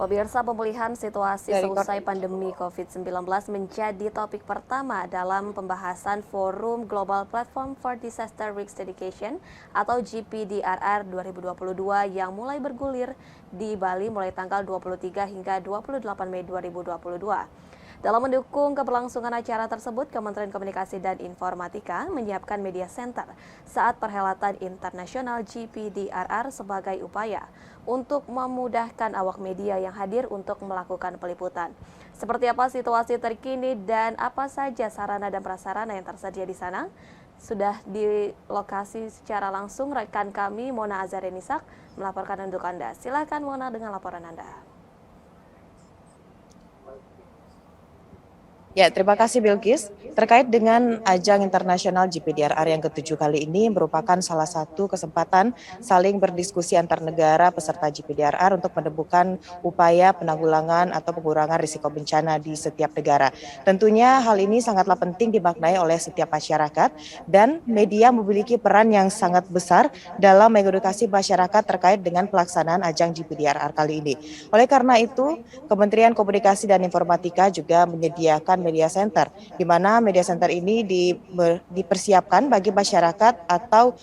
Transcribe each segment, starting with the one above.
Pemirsa, pemulihan situasi seusai pandemi COVID-19 menjadi topik pertama dalam pembahasan Forum Global Platform for Disaster Risk Education atau GPDRR 2022 yang mulai bergulir di Bali mulai tanggal 23 hingga 28 Mei 2022. Dalam mendukung keberlangsungan acara tersebut, Kementerian Komunikasi dan Informatika menyiapkan media center saat perhelatan internasional GPDRR sebagai upaya untuk memudahkan awak media yang hadir untuk melakukan peliputan. Seperti apa situasi terkini dan apa saja sarana dan prasarana yang tersedia di sana? Sudah di lokasi secara langsung rekan kami Mona Azarenisak melaporkan untuk Anda. Silakan Mona dengan laporan Anda. Ya, terima kasih Bilkis. Terkait dengan ajang internasional GPDRR yang ke-7 kali ini merupakan salah satu kesempatan saling berdiskusi antar negara peserta GPDRR untuk menemukan upaya penanggulangan atau pengurangan risiko bencana di setiap negara. Tentunya hal ini sangatlah penting dimaknai oleh setiap masyarakat dan media memiliki peran yang sangat besar dalam mengedukasi masyarakat terkait dengan pelaksanaan ajang GPDRR kali ini. Oleh karena itu, Kementerian Komunikasi dan Informatika juga menyediakan media center, di mana media center ini dipersiapkan bagi masyarakat atau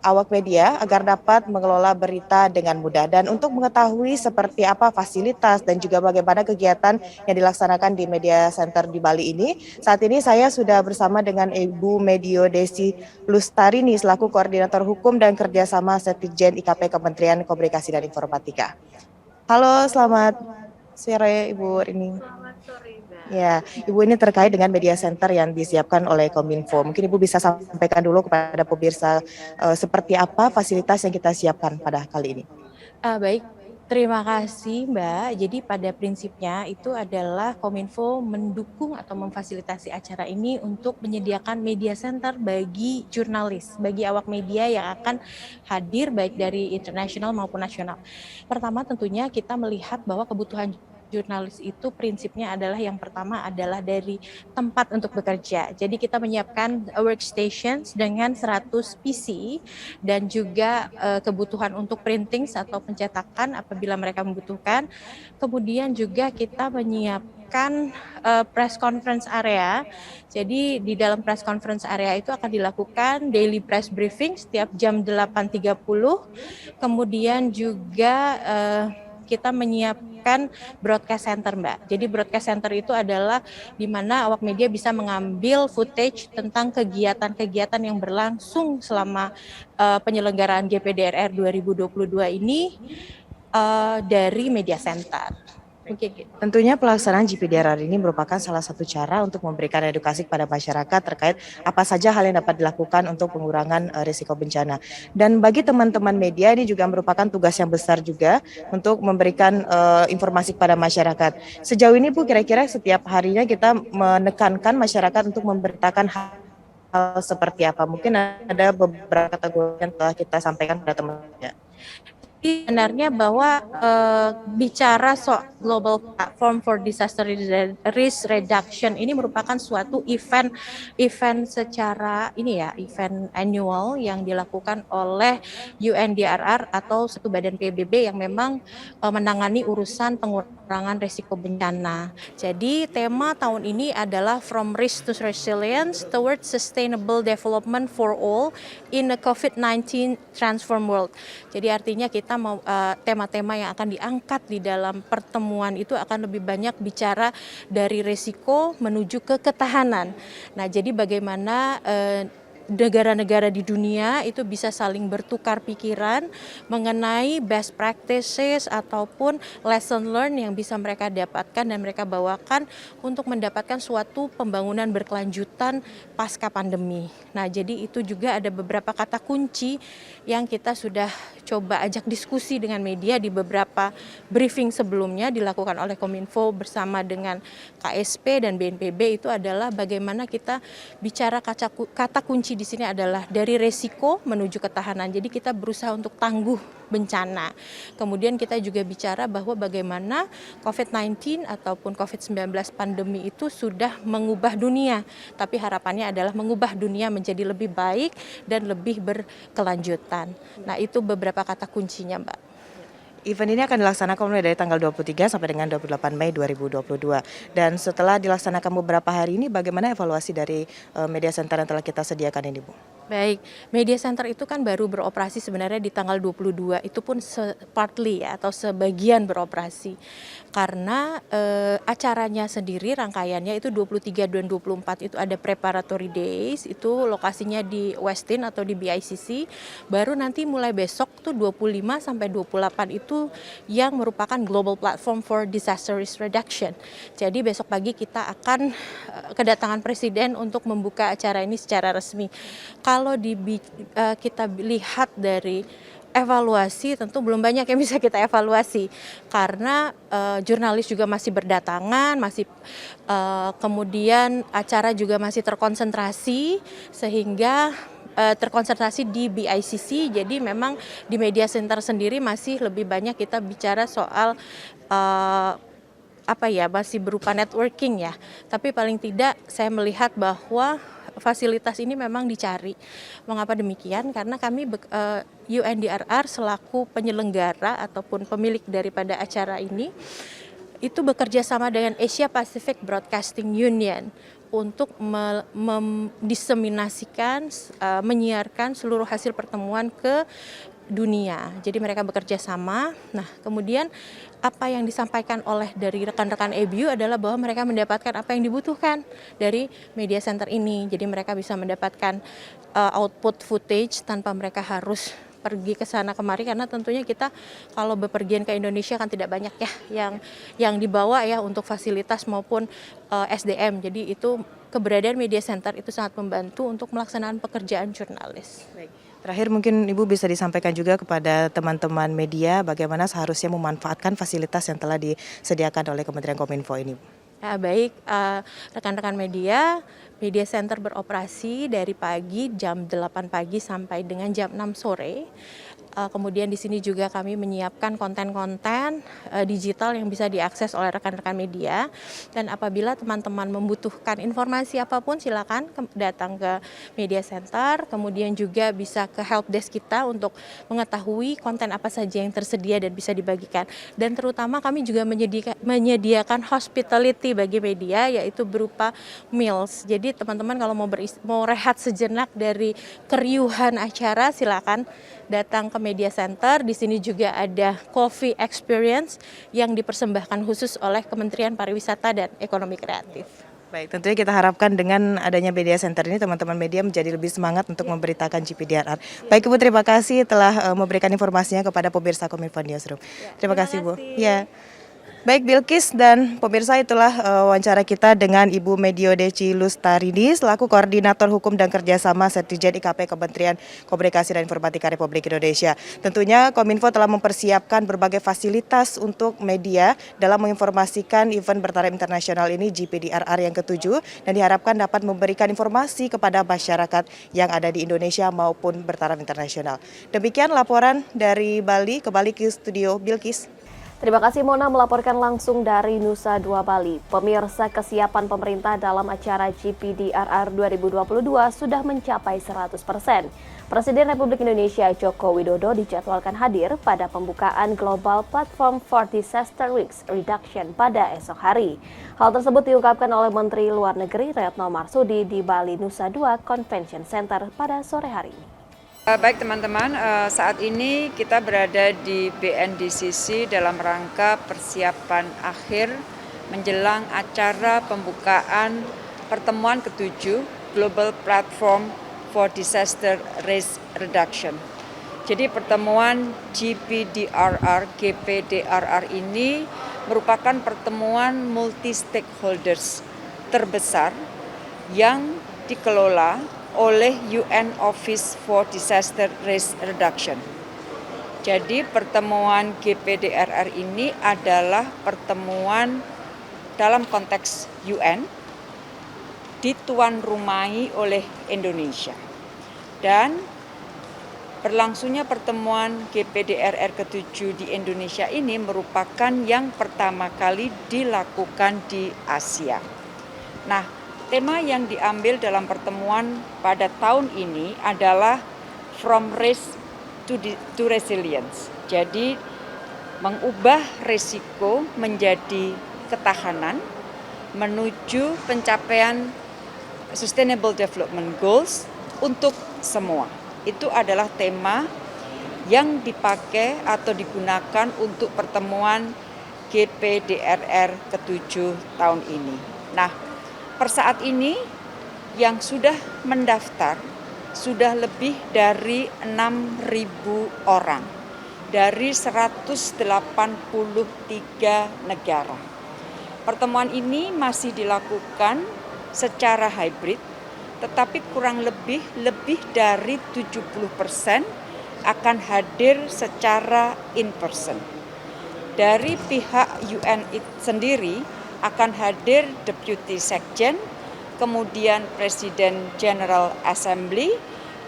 awak media agar dapat mengelola berita dengan mudah. Dan untuk mengetahui seperti apa fasilitas dan juga bagaimana kegiatan yang dilaksanakan di media center di Bali ini, saat ini saya sudah bersama dengan Ibu Medio Desi Lustarini selaku Koordinator Hukum dan Kerjasama Sekjen IKP Kementerian Komunikasi dan Informatika. Halo, selamat sore Ibu Rini. Selamat sore, Mbak. Ya, Ibu, ini terkait dengan media center yang disiapkan oleh Kominfo. Mungkin Ibu bisa sampaikan dulu kepada pemirsa seperti apa fasilitas yang kita siapkan pada kali ini. Baik, terima kasih Mbak. Jadi pada prinsipnya itu adalah Kominfo mendukung atau memfasilitasi acara ini untuk menyediakan media center bagi jurnalis, bagi awak media yang akan hadir baik dari internasional maupun nasional. Pertama tentunya kita melihat bahwa kebutuhan jurnalis itu prinsipnya adalah yang pertama adalah dari tempat untuk bekerja. Jadi kita menyiapkan workstations dengan 100 PC dan juga kebutuhan untuk printing atau pencetakan apabila mereka membutuhkan. Kemudian juga kita menyiapkan press conference area. Jadi di dalam press conference area itu akan dilakukan daily press briefing setiap jam 8.30. Kemudian juga kita menyiapkan broadcast center, Mbak. Jadi broadcast center itu adalah di mana awak media bisa mengambil footage tentang kegiatan-kegiatan yang berlangsung selama penyelenggaraan GPDRR 2022 ini dari media center. Gitu. Tentunya pelaksanaan GPDRR ini merupakan salah satu cara untuk memberikan edukasi kepada masyarakat terkait apa saja hal yang dapat dilakukan untuk pengurangan risiko bencana. Dan bagi teman-teman media ini juga merupakan tugas yang besar juga untuk memberikan informasi kepada masyarakat. Sejauh ini Bu, kira-kira setiap harinya kita menekankan masyarakat untuk memberitakan hal seperti apa? Mungkin ada beberapa kategori yang telah kita sampaikan pada teman-teman. Sebenarnya bahwa bicara soal Global Platform for Disaster Risk Reduction ini merupakan suatu event secara event annual yang dilakukan oleh UNDRR atau satu badan PBB yang memang menangani urusan pengurangan risiko bencana. Jadi tema tahun ini adalah From Risk to Resilience Towards Sustainable Development for All in a COVID-19 Transform World. Jadi artinya kita mau tema-tema yang akan diangkat di dalam pertemuan itu akan lebih banyak bicara dari risiko menuju ke ketahanan. Nah, jadi bagaimana negara-negara di dunia itu bisa saling bertukar pikiran mengenai best practices ataupun lesson learned yang bisa mereka dapatkan dan mereka bawakan untuk mendapatkan suatu pembangunan berkelanjutan pasca pandemi. Nah, jadi itu juga ada beberapa kata kunci yang kita sudah coba ajak diskusi dengan media di beberapa briefing sebelumnya dilakukan oleh Kominfo bersama dengan KSP dan BNPB. Itu adalah bagaimana kita bicara kata kunci di sini adalah dari resiko menuju ketahanan. Jadi kita berusaha untuk tangguh bencana. Kemudian kita juga bicara bahwa bagaimana COVID-19 ataupun COVID-19 pandemi itu sudah mengubah dunia. Tapi harapannya adalah mengubah dunia menjadi lebih baik dan lebih berkelanjutan. Nah, itu beberapa kata kuncinya, Mbak. Event ini akan dilaksanakan mulai dari tanggal 23 sampai dengan 28 Mei 2022. Dan setelah dilaksanakan beberapa hari ini, bagaimana evaluasi dari media center yang telah kita sediakan ini, Bu? Baik, media center itu kan baru beroperasi sebenarnya di tanggal 22, itu pun partly ya, atau sebagian beroperasi. Karena acaranya sendiri, rangkaiannya itu 23 dan 24 itu ada preparatory days, itu lokasinya di Westin atau di BICC. Baru nanti mulai besok tuh 25 sampai 28 itu yang merupakan Global Platform for Disaster Risk Reduction. Jadi besok pagi kita akan kedatangan Presiden untuk membuka acara ini secara resmi. Kalau kita lihat dari evaluasi, tentu belum banyak yang bisa kita evaluasi karena jurnalis juga masih berdatangan, kemudian acara juga masih terkonsentrasi sehingga terkonsentrasi di BICC. Jadi memang di media center sendiri masih lebih banyak kita bicara soal masih berupa networking ya. Tapi paling tidak saya melihat bahwa fasilitas ini memang dicari. Mengapa demikian? Karena kami UNDRR selaku penyelenggara ataupun pemilik daripada acara ini itu bekerja sama dengan Asia Pacific Broadcasting Union untuk mendiseminasikan, menyiarkan seluruh hasil pertemuan ke dunia. Jadi mereka bekerja sama. Nah, kemudian apa yang disampaikan dari rekan-rekan EBU adalah bahwa mereka mendapatkan apa yang dibutuhkan dari media center ini. Jadi mereka bisa mendapatkan output footage tanpa mereka harus pergi ke sana kemari, karena tentunya kita kalau bepergian ke Indonesia kan tidak banyak ya yang dibawa ya untuk fasilitas maupun SDM. Jadi itu keberadaan media center itu sangat membantu untuk melaksanakan pekerjaan jurnalis. Baik. Terakhir mungkin Ibu bisa disampaikan juga kepada teman-teman media bagaimana seharusnya memanfaatkan fasilitas yang telah disediakan oleh Kementerian Kominfo ini. Baik, rekan-rekan media center beroperasi dari pagi jam 8 pagi sampai dengan jam 6 sore. Kemudian di sini juga kami menyiapkan konten-konten digital yang bisa diakses oleh rekan-rekan media. Dan apabila teman-teman membutuhkan informasi apapun, silakan datang ke media center. Kemudian juga bisa ke helpdesk kita untuk mengetahui konten apa saja yang tersedia dan bisa dibagikan. Dan terutama kami juga menyediakan hospitality bagi media, yaitu berupa meals. Jadi teman-teman kalau mau rehat sejenak dari keriuhan acara, silakan datang ke media center. Di sini juga ada coffee experience yang dipersembahkan khusus oleh Kementerian Pariwisata dan Ekonomi Kreatif. Baik, tentunya kita harapkan dengan adanya media center ini teman-teman media menjadi lebih semangat untuk memberitakan GPDRR. Baik Ibu, terima kasih telah memberikan informasinya kepada pemirsa Kominfo Newsroom. Terima kasih Bu. Ya. Baik Bilkis dan pemirsa, itulah wawancara kita dengan Ibu Medio Deci Lustarini selaku Koordinator Hukum dan Kerjasama Setjen IKP Kementerian Komunikasi dan Informatika Republik Indonesia. Tentunya Kominfo telah mempersiapkan berbagai fasilitas untuk media dalam menginformasikan event bertaraf internasional ini GPDRR yang ke-7 dan diharapkan dapat memberikan informasi kepada masyarakat yang ada di Indonesia maupun bertaraf internasional. Demikian laporan dari Bali, kembali ke studio Bilkis. Terima kasih Mona melaporkan langsung dari Nusa Dua Bali. Pemirsa, kesiapan pemerintah dalam acara GPDRR 2022 sudah mencapai 100%. Presiden Republik Indonesia Joko Widodo dijadwalkan hadir pada pembukaan Global Platform for Disaster Risk Reduction pada esok hari. Hal tersebut diungkapkan oleh Menteri Luar Negeri Retno Marsudi di Bali Nusa Dua Convention Center pada sore hari ini. Baik teman-teman, saat ini kita berada di BNDCC dalam rangka persiapan akhir menjelang acara pembukaan pertemuan ke-7 Global Platform for Disaster Risk Reduction. Jadi pertemuan GPDRR ini merupakan pertemuan multi-stakeholders terbesar yang dikelola oleh UN Office for Disaster Risk Reduction. Jadi pertemuan GPDRR ini adalah pertemuan dalam konteks UN dituan rumahi oleh Indonesia. Dan berlangsungnya pertemuan GPDRR ke-7 di Indonesia ini merupakan yang pertama kali dilakukan di Asia. Nah, tema yang diambil dalam pertemuan pada tahun ini adalah From Risk to Resilience. Jadi mengubah risiko menjadi ketahanan menuju pencapaian Sustainable Development Goals untuk semua. Itu adalah tema yang dipakai atau digunakan untuk pertemuan GPDRR ke-7 tahun ini. Nah, per saat ini yang sudah mendaftar sudah lebih dari 6.000 orang dari 183 negara. Pertemuan ini masih dilakukan secara hybrid, tetapi kurang lebih dari 70% akan hadir secara in person. Dari pihak UN sendiri akan hadir Deputy Sekjen, kemudian Presiden General Assembly,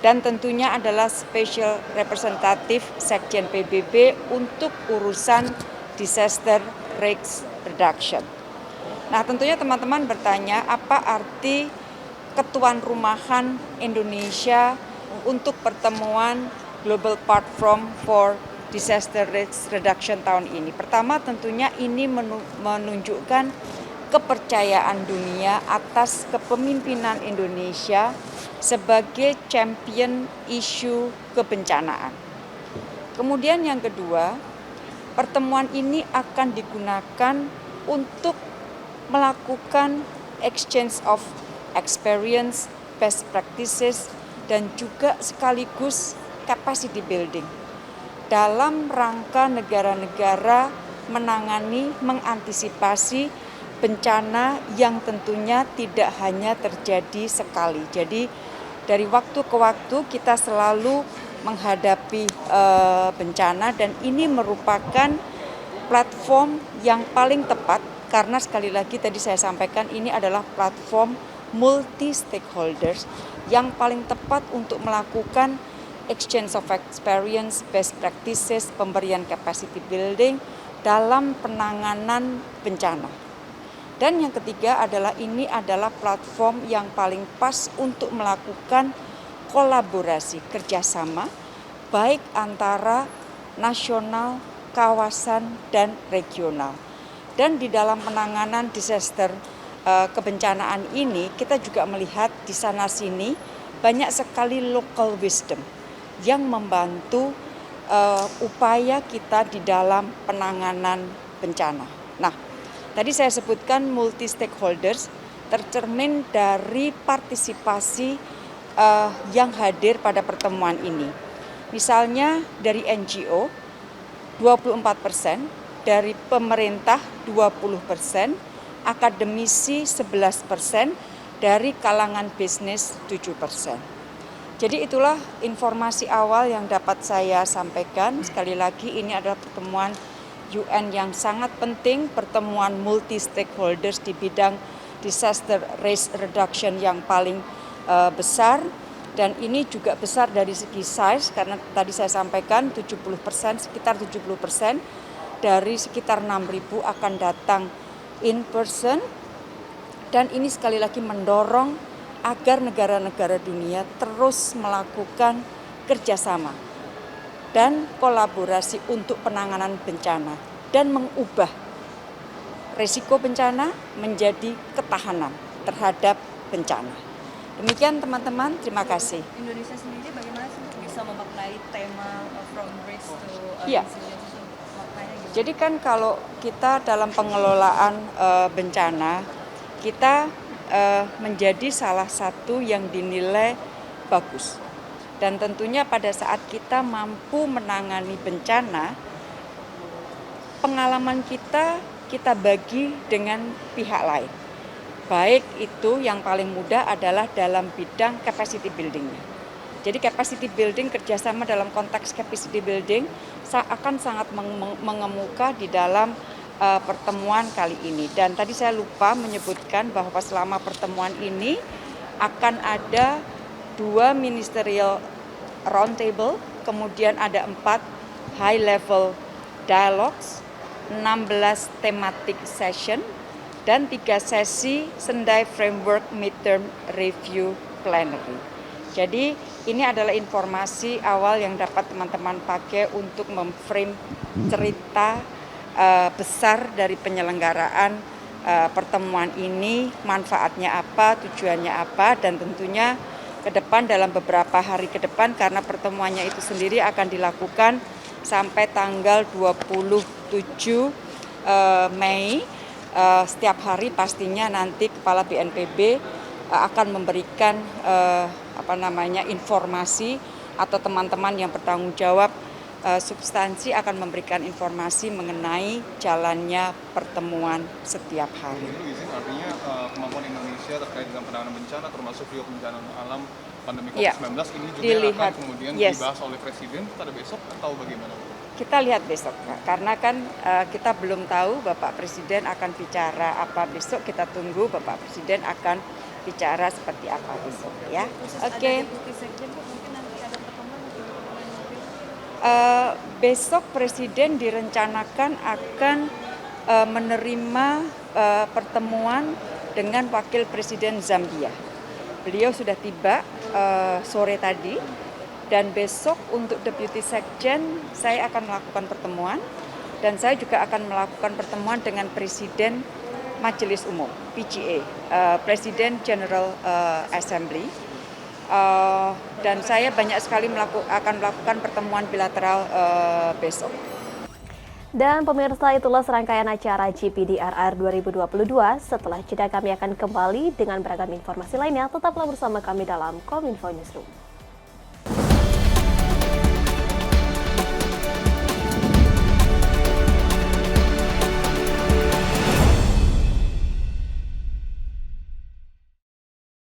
dan tentunya adalah Special Representative Sekjen PBB untuk urusan Disaster Risk Reduction. Nah, tentunya teman-teman bertanya apa arti ketuan rumahan Indonesia untuk pertemuan Global Platform for Disaster Risk Reduction tahun ini. Pertama, tentunya ini menunjukkan kepercayaan dunia atas kepemimpinan Indonesia sebagai champion isu kebencanaan. Kemudian yang kedua, pertemuan ini akan digunakan untuk melakukan exchange of experience, best practices, dan juga sekaligus capacity building dalam rangka negara-negara mengantisipasi bencana yang tentunya tidak hanya terjadi sekali. Jadi dari waktu ke waktu kita selalu menghadapi bencana, dan ini merupakan platform yang paling tepat karena sekali lagi tadi saya sampaikan ini adalah platform multi stakeholders yang paling tepat untuk melakukan exchange of experience, best practices, pemberian capacity building dalam penanganan bencana. Dan yang ketiga adalah ini adalah platform yang paling pas untuk melakukan kolaborasi kerjasama baik antara nasional, kawasan, dan regional. Dan di dalam penanganan disaster kebencanaan ini kita juga melihat di sana sini banyak sekali local wisdom yang membantu upaya kita di dalam penanganan bencana. Nah, tadi saya sebutkan multi stakeholders tercermin dari partisipasi yang hadir pada pertemuan ini. Misalnya dari NGO 24%, dari pemerintah 20%, akademisi 11%, dari kalangan bisnis 7%. Jadi itulah informasi awal yang dapat saya sampaikan. Sekali lagi ini adalah pertemuan UN yang sangat penting, pertemuan multi stakeholders di bidang disaster risk reduction yang paling besar, dan ini juga besar dari segi size karena tadi saya sampaikan 70%, sekitar 70% dari sekitar 6.000 akan datang in person, dan ini sekali lagi mendorong agar negara-negara dunia terus melakukan kerjasama dan kolaborasi untuk penanganan bencana dan mengubah risiko bencana menjadi ketahanan terhadap bencana. Demikian teman-teman, terima kasih. Indonesia sendiri bagaimana sih bisa memaknai tema from risk to Iya. resilience? Maknanya gitu. Jadi kan kalau kita dalam pengelolaan bencana, kita menjadi salah satu yang dinilai bagus. Dan tentunya pada saat kita mampu menangani bencana, pengalaman kita bagi dengan pihak lain. Baik itu yang paling mudah adalah dalam bidang capacity building-nya. Jadi capacity building, kerjasama dalam konteks capacity building akan sangat mengemuka di dalam pertemuan kali ini. Dan tadi saya lupa menyebutkan bahwa selama pertemuan ini akan ada 2 ministerial roundtable, kemudian ada 4 high level dialogues, 16 thematic session, dan 3 sesi Sendai Framework Midterm Review Plenary. Jadi Ini adalah informasi awal yang dapat teman-teman pakai untuk memframe cerita besar dari penyelenggaraan pertemuan ini, manfaatnya apa, tujuannya apa, dan tentunya ke depan dalam beberapa hari ke depan karena pertemuannya itu sendiri akan dilakukan sampai tanggal 27 Mei. Setiap hari pastinya nanti Kepala BNPB akan memberikan informasi atau teman-teman yang bertanggung jawab substansi akan memberikan informasi mengenai jalannya pertemuan setiap hari. Izin artinya kemampuan Indonesia terkait dengan penanganan bencana termasuk juga bencana alam pandemi Ya, COVID-19 ini juga dilihat, akan kemudian yes, dibahas oleh Presiden pada besok atau bagaimana? kita lihat besok, karena kan kita belum tahu Bapak Presiden akan bicara apa besok, kita tunggu Bapak Presiden akan bicara seperti apa besok ya. Oke. Besok Presiden direncanakan akan menerima pertemuan dengan Wakil Presiden Zambia. Beliau sudah tiba sore tadi. Dan besok untuk Deputi Sekjen saya akan melakukan pertemuan dan saya juga akan melakukan pertemuan dengan Presiden Majelis Umum PGA, Presiden General Assembly, dan saya banyak sekali akan melakukan pertemuan bilateral besok. Dan pemirsa, itulah serangkaian acara GPDRR 2022. Setelah jeda kami akan kembali dengan beragam informasi lainnya. Tetaplah bersama kami dalam Kominfo Newsroom.